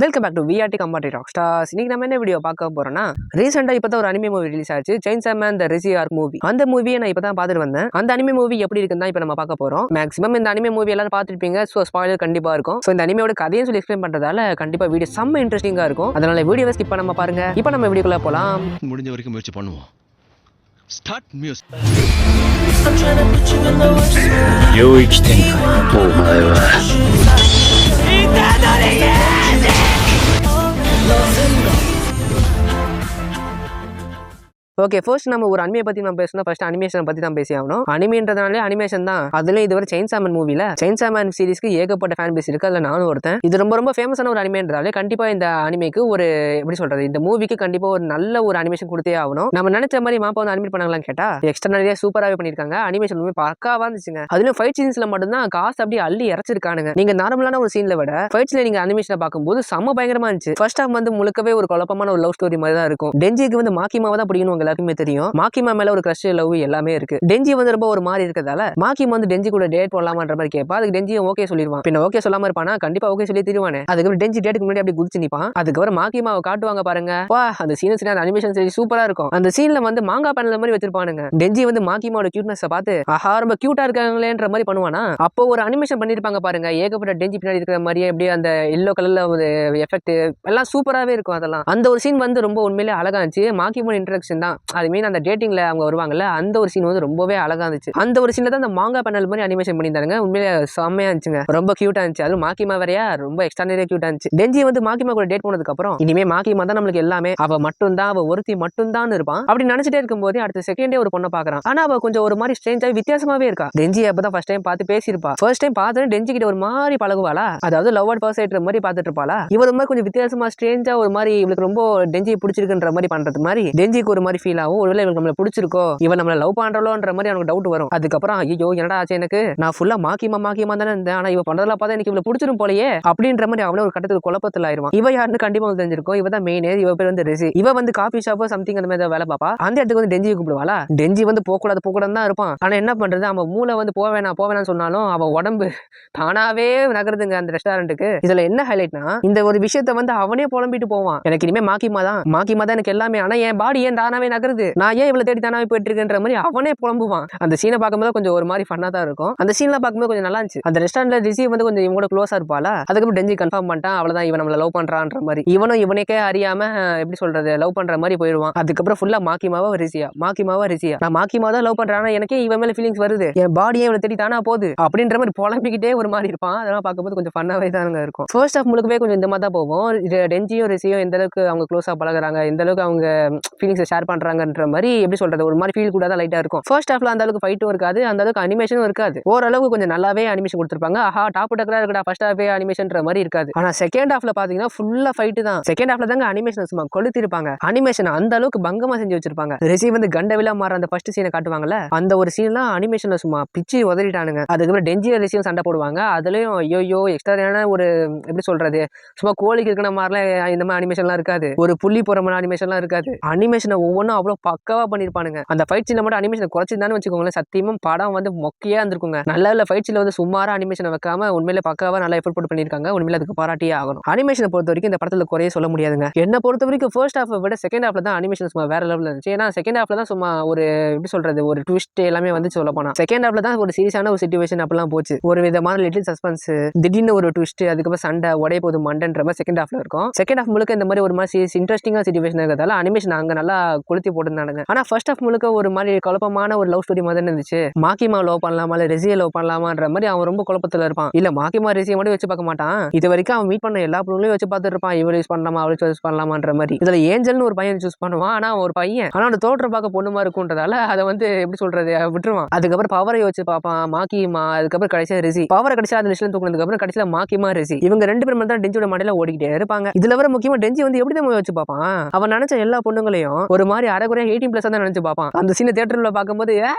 Welcome back to VRT கம்பாட்டி rock stars. இன்னைக்கு நம்ம என்ன வீடியோ பார்க்க போறோம்னா, ரீசெண்டா இப்பதான் ஒரு அனிமே மூவி ரிலீஸ் ஆச்சு, chainsaw man the Reze arc movie. அந்த மூவியை நான் இப்பதான் பார்த்துட்டு வந்தேன். அந்த அனிமே மூவி எப்படி இருக்குன்னு தான் இப்போ நம்ம பார்க்க போறோம். மேக்ஸிமம் இந்த அனிமே மூவி எல்லாரும் பார்த்துருப்பீங்க, ஸோ ஸ்பாயிலர் கண்டிப்பா இருக்கும். ஸோ இந்த அனிமையோட கதையும் சொல்லி எக்ஸ்பிளைன் பண்றதால கண்டிப்பா வீடியோ செம்ம இன்ட்ரெஸ்டிங்கா இருக்கும். அதனால வீடியோவை ஸ்கிப் பண்ணாம பாருங்க. இப்போ நம்ம வீடியோக்குள்ள போலாம். முடிஞ்ச வரைக்கும் முயற்சி பண்ணுவோம். Start music. 領域展開。お前は ஓகே, ஃபர்ஸ்ட் நம்ம ஒரு அனிமே பத்தி நம்ம பேசணும். ஃபர்ஸ்ட் அனிமேஷன் பத்தி தான் பேசி ஆகணும். அனிமேன்றதுனாலே அனிமேஷன் தான். அதுல இதுவரை செயின்சா மேன் மூவில செயின்சா மேன் சீரிஸ்க்கு ஏகப்பட்ட ஃபேன் பேஸ் இருக்கு. அதுல நானும் ஒருத்தன். இது ரொம்ப ஃபேமஸான ஒரு அனிமேன்றதாலே கண்டிப்பா இந்த அனிமேக்கு ஒரு எப்படி சொல்றது, இந்த மூவிக்கு கண்டிப்பா ஒரு நல்ல ஒரு அனிமேஷன் கொடுத்தே ஆகணும். நம்ம நினைச்ச மாதிரி மாப்பா வந்து அனிமேட் பண்ணாங்களான்னு கேட்டா எக்ஸ்டர்னலியா சூப்பராகவே பண்ணிருக்காங்க. அனிமேஷன் மூவி பக்காவா இருந்துச்சுங்க. அதுலயும் ஃபைட் சீன்ஸ்ல மட்டும்தான் காசு அப்படியே அள்ளி இறச்சிருக்கானுங்க. நீங்க நார்மலான ஒரு சீன்ல விட ஃபைட்ஸ்ல நீங்க அனிமேஷனை பார்க்கும்போது செம்ம பயங்கரமா இருந்துச்சு. ஃபர்ஸ்ட் ஹாஃப் வந்து முழுக்கவே ஒரு குழப்பமான ஒரு லவ் ஸ்டோரி மாதிரி தான் இருக்கும். டெஞ்சிக்கு வந்து மாக்கிமாவை தான் பிடிக்கணும் எல்லாருக்குமே தெரியும். மாக்கிமா மேல ஒரு கிரஷ் லவ் எல்லாமே இருக்கு. டெஞ்சி வந்து ரொம்ப ஒரு மாதிரி இருக்கதால மாக்கிமா வந்து டெஞ்சி கூட டேட் போடலாமான்ற மாதிரி கேட்பா. அதுக்கு டெஞ்சியும் ஓகே சொல்லிடுவான். பின்ன ஓகே சொல்லாம இருப்பானா, கண்டிப்பா ஓகே சொல்லி தருவானே. அதுக்கப்புறம் டெஞ்சி டேட்டுக்கு முன்னாடி அப்படி குதிச்சு நிப்பான். அதுக்கப்புறம் மாக்கிமாவை காட்டுவாங்க பாருங்க. வா, அந்த சீன் அனிமேஷன் சரி சூப்பரா இருக்கும். அந்த சீன்ல வந்து மாங்கா பேனல் மாதிரி வச்சிருப்பானுங்க. டெஞ்சி வந்து மாக்கிமாவோட கியூட்னஸ் பார்த்து ஆஹா ரொம்ப கியூட்டா இருக்காங்களேன்ற மாதிரி பண்ணுவானா. அப்போ ஒரு அனிமேஷன் பண்ணிருப்பாங்க பாருங்க. ஏகப்பட்ட டெஞ்சி பின்னாடி இருக்கிற மாதிரியே அப்படியே அந்த எல்லோ கலர்ல ஒரு எஃபெக்ட் எல்லாம் சூப்பராகவே இருக்கும். அதெல்லாம் அந்த ஒரு சீன் வந்து ரொம்ப உண்மையிலே அழகா இருந்துச்சு. மாக்கிமோட இன்ட்ரடக்ஷன் தான். அது மீன் அந்த டேட்டிங்ல அவங்க வருவாங்கல்ல, அந்த ஒரு சீன் வந்து ரொம்பவே அழகா இருந்துச்சு. அந்த ஒரு சீன்ல தான் அந்த மாங்கா பேனல் மாதிரி அனிமேஷன் பண்ணியிருந்தாங்க. உண்மையிலே செம்மையா இருந்துச்சுங்க. ரொம்ப கியூட்டா இருந்துச்சு. அது மாக்கிமா வரையா ரொம்ப எக்ஸ்ட்ரானரியா கியூட்டா இருந்துச்சு. டெஞ்சி வந்து மாக்கிமா கூட டேட் போனதுக்கு அப்புறம் இனிமே மாக்கிமா தான் நம்மளுக்கு எல்லாமே, அவ மட்டும் தான், அவ ஒருத்தி மட்டும் தான் இருப்பான். அப்படி நினைச்சிட்டே இருக்கும்போது அடுத்த செகண்டே ஒரு பொண்ணை பாக்குறான். ஆனா அவ கொஞ்சம் ஒரு மாதிரி ஸ்ட்ரேஞ்சா வித்தியாசமாவே இருக்கா. டெஞ்சி அப்பதான் ஃபர்ஸ்ட் டைம் பார்த்து பேசியிருப்பா. ஃபர்ஸ்ட் டைம் பார்த்து டெஞ்சி கிட்ட ஒரு மாதிரி பழகுவாளா, அதாவது லவ் அட் ஃபர்ஸ்ட் சைட் மாதிரி பார்த்துட்டு இருப்பாளா. இவர் மாதிரி கொஞ்சம் வித்தியாசமா ஸ்ட்ரேஞ்சா ஒரு மாதிரி இவளுக்கு ரொம்ப டெஞ்சி பிடிச்சிருக்குன்ற மாதிரி பண்றது மாதிரி டெஞ்சிக்கு ஒரு மாதிரி ஃபீல் ஆகும். ஒருவேளை இவளுக்கு நம்மள பிடிச்சிருக்கோ, இவன் நம்மள லவ் பண்றோன்ற மாதிரி அவனுக்கு டவுட் வரும். அதுக்கப்புறம் ஐயோ என்னடா ஆச்சு, எனக்கு நான் ஃபுல்லா மாக்கிமா தானே இருந்தேன், ஆனா இவ பண்றதெல்லாம் பார்த்தா எனக்கு இவ்வளவு பிடிச்சிரும் போலயே அப்படின்ற மாதிரி அவனே ஒரு கட்டத்துக்கு குழப்பத்தில் ஆயிருவான். இவ யாருன்னு கண்டிப்பா தெரிஞ்சிருக்கும். இவ தான் மெயின். இவ பேர் வந்து ரிசி. இவ வந்து காஃபி ஷாப்போ சம்திங் அந்த மாதிரி வேலை பாப்பா. அந்த இடத்துக்கு வந்து டெஞ்சி கூப்பிடுவாளா. டெஞ்சி வந்து போகக்கூடாது தான் இருப்பான். ஆனா என்ன பண்றது, அவன் மூளை வந்து போவேணான்னு சொன்னாலும் அவன் உடம்பு தானாவே நகருதுங்க அந்த ரெஸ்டாரண்ட்டுக்கு. இதுல என்ன ஹைலைட்னா, இந்த ஒரு விஷயத்த வந்து அவனே புலம்பிட்டு போவான். எனக்கு இனிமே மாக்கிமா தான் எனக்கு எல்லாமே, ஆனா என் பாடி ஏன் தானாவே நகருது, நான் ஏன் இவ்வளவு தேடி தானாவே போயிட்டு இருக்கேன்ற மாதிரி அவனே புலம்புவான். அந்த சீனை பார்க்கும்போது கொஞ்சம் ஒரு மாதிரி ஃபன்னா தான் இருக்கும். அந்த சீன்ல பார்க்கும்போது கொஞ்சம் நல்லா இருந்துச்சு. அந்த ரெஸ்டாரண்ட்ல ரிசி வந்து கொஞ்சம் இவங்க கூட க்ளோஸா இருப்பாளா. அதுக்கப்புறம் டெஞ்சி கன்ஃபார்ம் பண்ணிட்டான், அவ்வளவுதான் இவன் நம்மள லவ் பண்றான்ற மாதிரி. இவனுக்கே அறியாம எப்படி சொல்றது லவ் பண்ற மாதிரி போயிடுவான். அதுக்கப்புறம் ஃபுல்லா மாக்கிமாவா ரிசியா நான் மாக்கிமா தான் லவ் பண்றேன், எனக்கே இவன் மேல ஃபீலிங்ஸ் வருது, என் பாடியே இவளை தேடி தானா போகுது அப்படின்ற மாதிரி புலம்பிக்கிட்டே ஒரு மாதிரி இருப்பான். அதெல்லாம் பார்க்கும்போது கொஞ்சம் ஃபன்னாவே தான் இருக்கும். ஃபர்ஸ்ட் ஆஃப் முழுக்கவே கொஞ்சம் இந்த மாதிரி தான் போகும். டெஞ்சியும் ரிசியும் எந்த அளவுக்கு அவங்க க்ளோஸா பழகுறாங்க, எந்த அளவுக்கு அவங்க ஃபீலிங்ஸை ஷேர் பண்றாங்கன்ற மாதிரி எப்படி சொல்றது ஒரு மாதிரி ஃபீல் கூட தான் லைட்டா இருக்கும். ஃபர்ஸ்ட் ஹாஃப்ல அந்த அளவுக்கு ஃபைட்டும் இருக்காது, அந்த அளவுக்கு அனிமேஷனும் இருக்காது. ஓரளவுக்கு கொஞ்சம் நல்லாவே அனிமேஷன் கொடுத்திருப்பாங்க. ஆஹா டாப் டக்கரா இருக்குடா ஃபர்ஸ்ட் ஹாஃபே அனிமேஷன்ற மாதிரி இருக்காது. ஆனா செகண்ட் ஹாஃப்ல பாத்தீங்கன்னா ஃபுல்லா ஃபைட் தான். செகண்ட் ஹாஃப்ல தாங்க அனிமேஷன் சும்மா கொளுத்திருப்பாங்க. அனிமேஷன் அந்த அளவுக்கு பங்கமா செஞ்சு வச்சிருப்பாங்க. ரிசி வந்து கண்டவிலா மாற அந்த ஃபர்ஸ்ட் சீனை காட்டுவாங்கல்ல, அந்த ஒரு சீன்லாம் அனிமேஷன்ல சும்மா பிச்சு உதறிட்டானுங்க. அதுக்கப்புறம் டெஞ்சியும் ரிசியும் சண்டை போடுவாங்க. அதுலயும் ஐயோ எக்ஸ்ட்ரான ஒரு எப்படி சொல்றது, சும்மா கோழிக்கு இருக்கிற மாதிரிலாம் இந்த மாதிரி அனிமேஷன்லாம் இருக்காது. ஒரு புள்ளி போற மாதிரி அனிமேஷன்லாம் இருக்காது. அனிமேஷனை ஒவ்வொன்றும் அவ்வளவு பக்காவா பண்ணிருப்பானுங்க. அந்த ஃபைட் சீன்ல மட்டும் அனிமேஷன் குறைச்சிருந்தான்னு வச்சுக்கோங்களேன், சத்தியமும் படம் வந்து மொக்கையா இருந்திருக்குங்க. நல்ல ஃபைட் சீன்ல வந்து சுமாரா அனிமேஷன் வைக்காம உண்மையிலே பக்காவா நல்லா எஃபோர்ட் போட்டு பண்ணிருக்காங்க. உண்மையில அதுக்கு பாராட்டியே ஆகணும். அனிமேஷனை பொறுத்த வரைக்கும் இந்த படத்துல குறைய சொல்ல முடியாதுங்க. என்ன பொறுத்த வரைக்கும் ஃபர்ஸ்ட் ஹாஃபை விட செகண்ட் ஹாஃப்ல தான் அனிமேஷன் சும்மா வேற லெவல்ல இருந்துச்சு. ஏன்னா செகண்ட் ஹாஃப்ல தான் சும்மா ஒரு எப்படி சொல்றது ஒரு ட்விஸ்ட் எல்லாமே வந்து சொல்ல போனா செகண்ட் ஹாஃப்ல தான் ஒரு சீரியஸான ஒரு சிச்சுவேஷன் அப்படிலாம் போச்சு. ஒரு விதமான லிட்டில் சஸ்பென்ஸ், திடீர்னு ஒரு ட்விஸ்ட், அதுக்கப்புறம் சண்டை உடைய போது மண்டன்ற மாதிரி செகண்ட் ஹாஃப்ல இருக்கும். செகண்ட் ஹாஃப் முழுக்க இந்த மாதிரி ஒரு மாதிரி இன்ட்ரெஸ்டிங்கா சிச்சுவேஷன் இருக்கிறதால அனிமேஷன் அங்க நல்லா கொளுத்தி போட்டுருந்தாங்க. ஆனா ஃபர்ஸ்ட் ஹாஃப் முழுக்க ஒரு மாதிரி குழப்பமான ஒரு லவ் ஸ்டோரி மாதிரி இருந்துச்சு. மாக்கிமா லவ் பண்ணலாமா இல்ல ரெசியை லவ் பண்ணலாமான்ற மாதிரி அவன் ரொம்ப குழப்பத்துல இருப்பான். இல்ல மாக்கிமா ரெசியை மட்டும் வச்சு பார்க்க மாட்டான், இது வரைக்கும் அவன் மீட் பண்ண எல்லா பொருளையும் வச்சு பார்த்துட்டு இருப்பான். இவரை யூஸ் பண்ணலாமா அவளை சூஸ் பண்ணலாமான்ற மாதிரி. இதுல ஏஞ்சல்னு ஒரு பையன் சூஸ் பண்ணுவான். ஆனா ஒரு பையன் ஆனா அந்த தோற்ற பார்க்க பொண்ணுமா இருக்கும்ன்றதால அதை வந்து எப்படி சொல்றது விட்டுருவான். அதுக்கப்புறம் பவரை வச்சு பார்ப்பான் மாக்கிமா, அதுக்கப்புறம் கடைசியா ரெசி. பவரை கடைசியா அந்த லிஸ்ட்ல தூக்குனதுக்கு அப்புறம் கடைசியில மாக்கிமா ரெசி இவங்க ரெண்டு பேரும் தான் டெஞ்சியோட மடையில ஓடிக்கிட்டே இருப்பாங்க. இதுல வர முக்கியமா டெஞ்சி வந்து எப்படி தான் வச்சு பார்ப்பான், அவன் நினைச்ச எல்லா பொண்ணுங்களையும் ஒரு மாதிரி மாதிரி அரைகுறையா 18+ தான் நினைச்சு பார்ப்பான். அந்த சீனை தியேட்டர்ல பார்க்கும்போது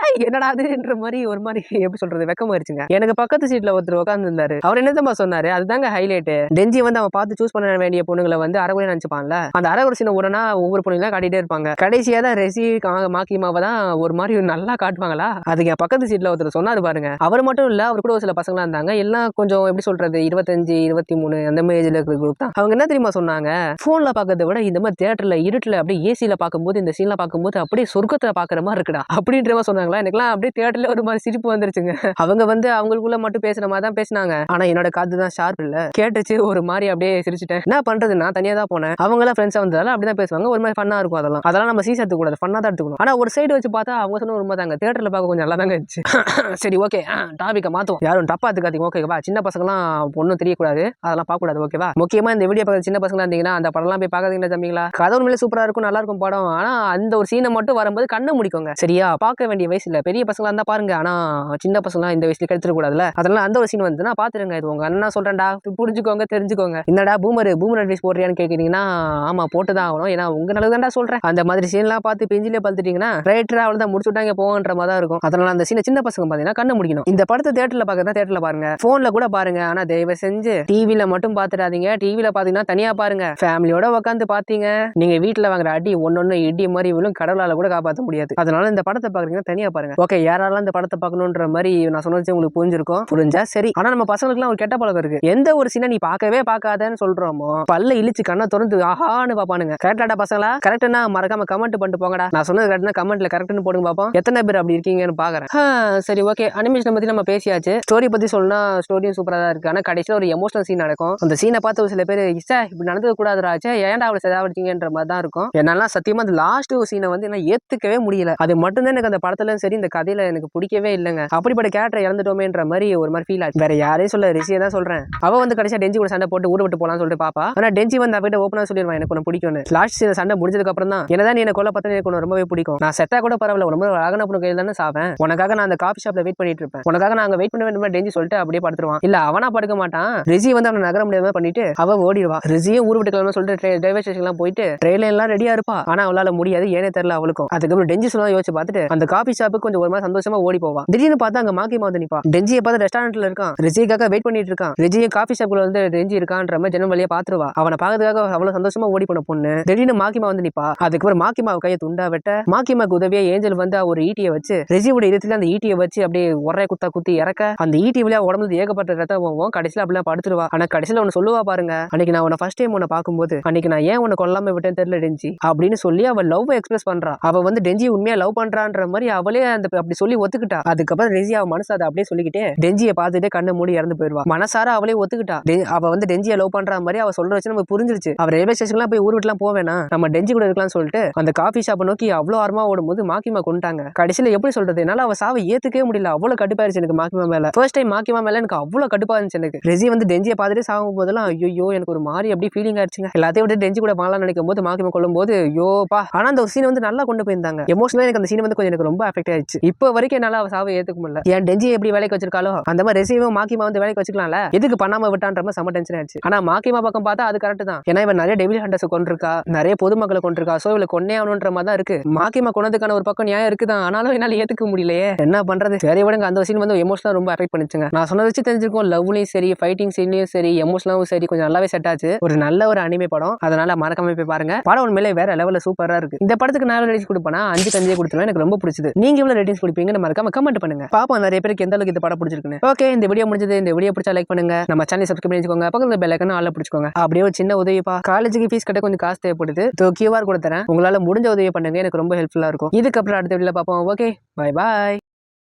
என்னடா அதுன்ற மாதிரி ஒரு மாதிரி எப்படி சொல்றது வெக்கமாயிருச்சுங்க. எனக்கு பக்கத்து சீட்ல ஒருத்தர் உட்கார்ந்து இருந்தாரு. அவர் என்னதான் சொன்னாரு, அதுதாங்க ஹைலைட். டெஞ்சி வந்து அவன் பார்த்து சூஸ் பண்ண வேண்டிய பொண்ணுங்களை வந்து அரைகுறையா நினைச்சுப்பான்ல, அந்த அரைகுறை சீனை உடனே ஒவ்வொரு பொண்ணுங்களா காட்டிட்டே இருப்பாங்க. கடைசியா தான் ரெசி மாக்கிமாவை தான் ஒரு மாதிரி நல்லா காட்டுவாங்களா. அதுக்கு என் பக்கத்து சீட்ல ஒருத்தர் சொன்னாரு பாருங்க. அவர் மட்டும் இல்ல, அவர் கூட ஒரு சில பசங்களா இருந்தாங்க. எல்லாம் கொஞ்சம் எப்படி சொல்றது 25, 23 அந்த மாதிரி ஏஜ்ல இருக்கிற குரூப் தான். அவங்க என்ன தெரியுமா சொன்னாங்க, போன்ல பாக்கிறத விட இந்த மாதிரி தியேட்டர்ல இருட்டுல அப்படியே ஏசில பார்க்கும்போது இந்த சீன்ல பார்க்கும்போது அப்படியே சொர்க்கத்தை பாக்குற மாதிரி இருக்குடா அப்படின்ற மாதிரி சொன்னாங்களா. எனக்குலாம் அப்படியே தியேட்டர்ல ஒரு மாதிரி சிரிப்பு வந்துருச்சுங்க. அவங்க வந்து அவங்களுக்குள்ள மட்டும் பேசுற மாதிரி தான் பேசினாங்க. ஆனா என்னோட காது தான் ஷார்ப் இல்ல, கேட்டுச்சு ஒரு மாதிரி அப்படியே சிரிச்சுட்டேன். என்ன பண்றது, நான் தனியா தான் போனேன். அவங்க எல்லாம் ஃப்ரெண்ட்ஸா வந்ததால அப்படிதான் பேசுவாங்க. ஒரு மாதிரி ஃபன்னா இருக்கும். அதெல்லாம் நம்ம சீஸ் எடுத்துக்க கூடாது, ஃபன்னா தான் எடுத்துக்கணும். ஆனா ஒரு சைடு வச்சு பார்த்தா அவங்க சொன்ன உண்மை தாங்க, தியேட்டர்ல பார்க்க கொஞ்சம் நல்லா தாங்க இருந்துச்சு. சரி ஓகே, டாபிக்கை மாத்துவோம். யாரும் தப்பா எடுத்துக்காதீங்க ஓகேவா. சின்ன பசங்கலாம் ஒன்றும் தெரியக்கூடாது, அதெல்லாம் பார்க்க கூடாது ஓகேவா. முக்கியமா இந்த வீடியோ பார்க்க சின்ன பசங்களா இருந்தீங்கன்னா அந்த படம்லாம் போய் பார்க்காதீங்கன்னா தம்பிங்களா. கதை உண்மையிலே சூப்பரா இருக்கும், நல்லா இருக்கும் படம். ஆனா அந்த ஒரு சீனை மட்டும் வரும்போது கண்ணை முடிக்கோங்க சரியா. பார்க்க வேண்டிய வயசு இல்ல, பெரிய பசங்களா இருந்தா பாருங்க. ஆனா சின்ன பசங்களா இந்த வயசுல கெடுத்துட கூடாதுல. அதனால அந்த ஒரு சீன் வந்துன்னா பாத்துருங்க. இது உங்க அண்ணா சொல்றேன்டா, புரிஞ்சுக்கோங்க, தெரிஞ்சுக்கோங்க. என்னடா பூமர் அட்வைஸ் போடுறியான்னு கேட்குறீங்கன்னா ஆமா போட்டுதான் ஆகணும், ஏன்னா உங்க நல்லது தான்டா சொல்றேன். அந்த மாதிரி சீன்லாம் பார்த்து பெஞ்சிலே பழுத்துட்டீங்கன்னா ரைட்டரா அவள் தான் முடிச்சுட்டாங்க போகன்ற மாதிரி தான் இருக்கும். அதனால அந்த சீனை சின்ன பசங்க பாத்தீங்கன்னா கண்ணை முடிக்கணும். இந்த படத்தை தியேட்டர்ல பாக்குறதா தியேட்டர்ல பாருங்க, போன்ல கூட பாருங்க. ஆனா தயவு செஞ்சு டிவில மட்டும் பாத்துடாதீங்க. டிவில பாத்தீங்கன்னா தனியா பாருங்க, ஃபேமிலியோட உட்காந்து பாத்தீங்க நீங்க வீட்டுல வாங்குற அடி ஒன்னொன்னு இடி மாதிரி விழும், கடவுளால கூட காப்பாற்ற முடியாது. அதனால இந்த படத்தை பாக்குறீங்கன்னா தனியா பாருங்க ஓகே. யாராலும் இந்த படத்தை பார்க்கணுன்ற மாதிரி நான் சொன்னது உங்களுக்கு புரிஞ்சிருக்கும், புரிஞ்சா சரி. ஆனா நம்ம பசங்களுக்குலாம் ஒரு கெட்ட பழக்கம் இருக்கு. எந்த ஒரு சீனை நீ பார்க்கவே பார்க்காதன்னு சொல்றோமோ பல்ல இழிச்சு கண்ணை திறந்து ஆஹான்னு பாப்பானுங்க. கரெக்டாடா பசங்களா? கரெக்ட்னா மறக்காம கமெண்ட் பண்ணிட்டு போங்கடா. நான் சொன்னது கரெக்ட்னா கமெண்ட்ல கரெக்ட்னு போடுங்க பாப்போம் எத்தனை பேர் அப்படி இருக்கீங்கன்னு பாக்குறேன். சரி ஓகே, அனிமேஷன் பத்தி நம்ம பேசியாச்சு. ஸ்டோரி பத்தி சொல்லணும்னா ஸ்டோரியும் சூப்பரா தான் இருக்கு. ஆனா கடைசியில ஒரு எமோஷனல் சீன் நடக்கும். அந்த சீனை பார்த்து ஒரு சில பேர் இப்படி நடந்தது கூடாதுராச்சே, ஏன்டா அவளை செதாவடிச்சீங்கன்ற மாதிரி தான் இருக்கும். என்னால சத்தியமா அந்த லாஸ்ட் சீனை வந்து என்ன ஏத்துக்கவே முடியல. அது மட்டும்தான் எனக்கு அந்த படத்துல சரி இந்த கதையில எனக்கு பிடிக்கவே இல்லைங்க. அப்படிப்பட்ட கேரக்டர் இறந்துட்டோமேன்ற மாதிரி ஒரு மாதிரி ஃபீல் ஆச்சு. வேற யாரையும் சொல்ல, ரிஷியை தான் சொல்றேன். அவ வந்து கடைசியா டெஞ்சி கூட சண்டை போட்டு ஊட விட்டு போலாம்னு சொல்லிட்டு பாப்பா. ஆனா டெஞ்சி வந்து அவகிட்ட ஓப்பனா சொல்லிடுவான் எனக்கு ஒன்று பிடிக்கும்னு. லாஸ்ட் சீன் சண்டை முடிஞ்சதுக்கு அப்புறம் தான் என்னதான் நீ என்ன கொல்ல பார்த்தா எனக்கு ஒன்று ரொம்பவே பிடிக்கும், நான் செத்தா கூட பரவாயில்ல, ரொம்ப அழகான பொண்ணு கையில் தானே சாவேன், உனக்காக நான் அந்த காஃபி ஷாப்ல வெயிட் பண்ணிட்டு இருப்பேன், உனக்காக நான் அங்க வெயிட் பண்ண வேண்டும் டெஞ்சி சொல்லிட்டு அப்படியே படுத்துருவான். இல்ல அவனா படுக்க மாட்டான், ரிஷி வந்து அவனை நகர முடியாம பண்ணிட்டு அவ ஓடிடுவா. ரிஷியும் ஊர் விட்டு கிளம்பு சொல்லிட்டு ரயில்வே ஸ்டேஷன் எல்லாம் போயிட்டு ட்ரெயின்ல எல்லாம் ரெடியா இருப்பா. ஆனா அவளால முடியாது, ஏனே தெரியல அவளுக்கும். அதுக்கப்புறம் டெஞ்சி சொல்ல யோசிச்சு பார்த்துட்டு அந்த காஃபி ஷாப்புக்கு கொஞ்சம் ஒரு மாதிரி சந்தோஷமா ஓடி போவா. திடீர்னு பார்த்தா அங்க மாக்கிமா வந்து நிப்பா. டெஞ்சியை பார்த்து ரெஸ்டாரண்ட்ல இருக்கான், ரிஷிக்காக வெயிட் பண்ணிட்டு இருக்கான். ரிஷியை காஃபி ஷாப்ல வந்து டெஞ்சி இருக்கான்ற மாதிரி ஜனம் வழியா பாத்துருவா. அவனை பார்க்கறதுக்காக அவ்வளவு சந்தோஷமா ஓடி போன பொண்ணு திடீர்னு மாக்கிமா வந்து நிப்பா. அதுக்கப்புறம் மாக்கிமா கையை துண்டா வெட்ட மாக்கிமாக்கு உதவியா ஏஞ்சல் வந்து ஒரு ஈட்டியை வச்சு ரிஷியோட இடத்துல அந்த ஈட்டியை வச்சு அப்படியே ஒரே குத்தா குத்தி இறக்க அந்த ஈட்டி வழியா உடம்புல ஏகப்பட்ட ரத்தம் கடைசியில அப்படிலாம் படுத்துருவா. ஆனா கடைசியில ஒன்னு சொல்லுவா பாருங்க, அன்னைக்கு நான் உன்னை ஃபர்ஸ்ட் டைம் உன்னை பார்க்கும்போது அன்னைக்கு நான் ஏன் உன்னை கொல்லாம விட்டேன்னு தெரியல டெஞ்சி அப்படின்னு சொல்லி அவ லவ் எக்ஸ்பிரஸ் பண்றா. அவ வந்து டெஞ்சி உண்மையா லவ் பண்றான்ற மாதிரி அவளே அந்த அப்படி சொல்லி ஒத்துக்கிட்டா. அதுக்கப்புறம் ரெஜி அவ மனசு அதை அப்படியே சொல்லிக்கிட்டே டெஞ்சியை பார்த்துட்டு கண்ணை மூடி இறந்து போயிடுவா. மனசார அவளே ஒத்துக்கிட்டா. அவ வந்து டெஞ்சியை லவ் பண்ற மாதிரி அவ சொல்ற வச்சு நமக்கு புரிஞ்சிருச்சு. அவ ரயில்வே ஸ்டேஷன்லாம் போய் ஊர் விட்டுலாம் போவேனா, நம்ம டெஞ்சி கூட இருக்கலாம்னு சொல்லிட்டு அந்த காஃபி ஷாப்பை நோக்கி அவ்வளவு ஆர்வமா ஓடும்போது மாக்கிமா கொண்டுட்டாங்க. கடைசியில எப்படி சொல்றது, என்னால அவ சாவை ஏத்துக்கவே முடியல, அவ்வளவு கடுப்பாயிருச்சு எனக்கு மாக்கிமா மேல. ஃபர்ஸ்ட் டைம் மாக்கிமா மேல எனக்கு அவ்வளவு கடுப்பா இருந்துச்சு. எனக்கு ரெஜி வந்து டெஞ்சியை பார்த்துட்டு சாகும் போதெல்லாம் ஐயோ எனக்கு ஒரு மாதிரி அப்படி ஃபீலிங் ஆயிடுச்சுங்க. எல்லாத்தையும் விட்டு டெஞ்சி கூட வாழலாம் நினைக்கும் போது மாக்கிமா கொள்ளும் போது ஐயோப்பா. ஆனா அந்த ஒரு சீன் வந்து நல்லா கொண்டு போயிருந்தாங்க. எமோஷனலா எனக்கு அந்த சீன் வந்து கொஞ்சம் எனக்கு ரொம்ப அஃபெக்ட் ஆயிடுச்சு. இப்போ வரைக்கும் என்னால அவ சாவை ஏத்துக்க முடியல. என் டெஞ்சி எப்படி வேலைக்கு வச்சிருக்காலோ அந்த மாதிரி ரெசியும் மாக்கிமா வந்து வேலைக்கு வச்சுக்கலாம்ல, எதுக்கு பண்ணாம விட்டான்ற மாதிரி செம டென்ஷன் ஆயிடுச்சு. ஆனா மாக்கிமா பக்கம் பார்த்தா அது கரெக்ட் தான். ஏன்னா இவன் நிறைய டெவில் ஹண்டர்ஸ் கொண்டிருக்கா, நிறைய பொதுமக்களை கொண்டிருக்கா. சோ இவளை கொன்னே ஆகணுன்ற மாதிரி தான் இருக்கு. மாக்கிமா கொண்டதுக்கான ஒரு பக்கம் நியாயம் இருக்குதான், ஆனாலும் என்னால ஏத்துக்க முடியலையே, என்ன பண்றது. சரி விடுங்க, அந்த சீன் வந்து எமோஷனலா ரொம்ப அஃபெக்ட் பண்ணிச்சுங்க. நான் சொன்ன வச்சு தெரிஞ்சிருக்கோம், லவ்லையும் சரி ஃபைட்டிங் சீன்லயும் சரி எமோஷனலாவும் சரி கொஞ்சம் நல்லாவே செட் ஆச்சு. ஒரு நல்ல ஒரு அனிமே படம், அதனால மறக்காம போய் பாருங்க. படம் உண்மையிலே வேற லெவல்ல சூப்பரா இருக்கு. இந்த படத்துக்கு நான் ரேட்டிங்ஸ் கொடுப்பேனா 5 கொடுத்துருவேன். எனக்கு ரொம்ப பிடிச்சது. நீங்க எவ்வளவு ரேட்டிங்ஸ் கொடுப்பீங்கன்னு மறக்காம கமெண்ட் பண்ணுங்க. பாப்போம் நிறைய பேருக்கு எந்த அளவுக்கு இந்த படம் பிடிச்சிருக்குன்னு. ஓகே, இந்த வீடியோ முடிஞ்சது. இந்த வீடியோ பிடிச்சா லைக் பண்ணுங்க, நம்ம சேனலை சப்ஸ்கிரைப் பண்ணிக்கோங்க, பக்கத்துல பெல் ஐகானை ஆல்ல பிடிச்சுக்கோங்க. அப்படியே ஒரு சின்ன உதவிப்பா, காலேஜுக்கு ஃபீஸ் கட்ட கொஞ்சம் காசு தேவைப்படுது, QR கொடுத்துறேன், உங்களால முடிஞ்ச உதவி பண்ணுங்க, எனக்கு ரொம்ப ஹெல்ப்ஃபுல்லா இருக்கும். இதுக்கப்புறம் அடுத்த வீடியோல பார்ப்போம். Okay, bye bye.